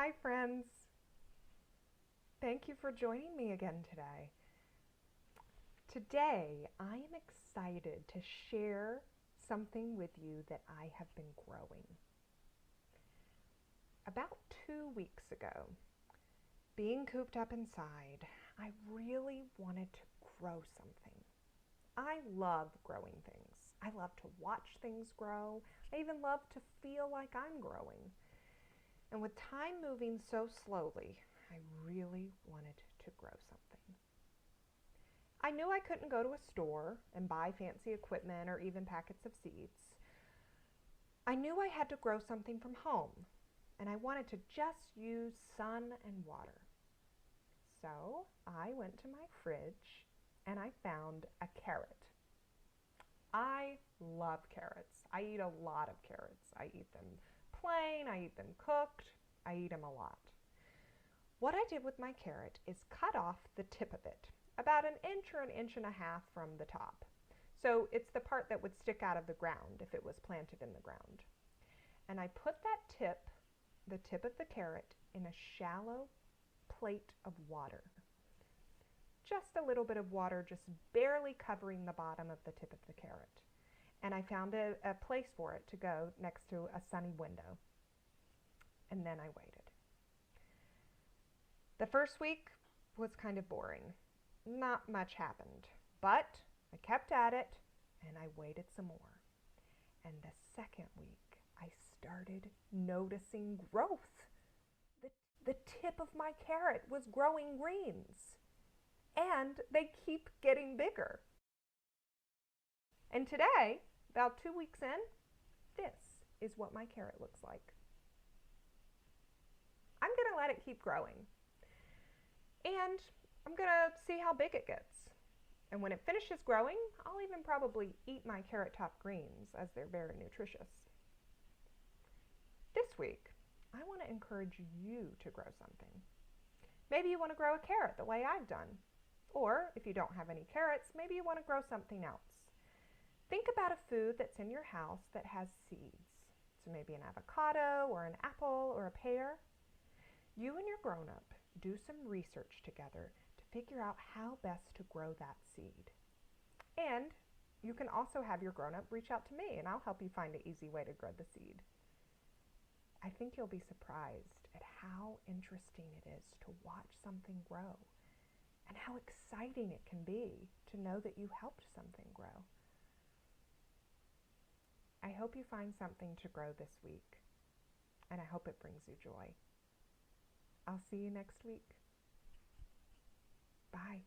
Hi, friends. Thank you for joining me again today. Today, I am excited to share something with you that I have been growing. About 2 weeks ago, being cooped up inside, I really wanted to grow something. I love growing things. I love to watch things grow. I even love to feel like I'm growing. And with time moving so slowly, I really wanted to grow something. I knew I couldn't go to a store and buy fancy equipment or even packets of seeds. I knew I had to grow something from home, and I wanted to just use sun and water. So I went to my fridge and I found a carrot. I love carrots. I eat a lot of carrots. I eat them plain, I eat them cooked, I eat them a lot. What I did with my carrot is cut off the tip of it, about an inch or an inch and a half from the top. So it's the part that would stick out of the ground if it was planted in the ground. And I put that tip, the tip of the carrot, in a shallow plate of water. Just a little bit of water, just barely covering the bottom of the tip of the carrot. And I found a place for it to go next to a sunny window. And then I waited. The first week was kind of boring. Not much happened, but I kept at it and I waited some more. And the second week, I started noticing growth. The tip of my carrot was growing greens, and they keep getting bigger. And today, about 2 weeks in, this is what my carrot looks like. I'm going to let it keep growing. And I'm going to see how big it gets. And when it finishes growing, I'll even probably eat my carrot top greens, as they're very nutritious. This week, I want to encourage you to grow something. Maybe you want to grow a carrot the way I've done. Or if you don't have any carrots, maybe you want to grow something else. Think about a food that's in your house that has seeds. So maybe an avocado or an apple or a pear. You and your grown-up do some research together to figure out how best to grow that seed. And you can also have your grown-up reach out to me and I'll help you find an easy way to grow the seed. I think you'll be surprised at how interesting it is to watch something grow and how exciting it can be to know that you helped something grow. I hope you find something to grow this week, and I hope it brings you joy. I'll see you next week. Bye.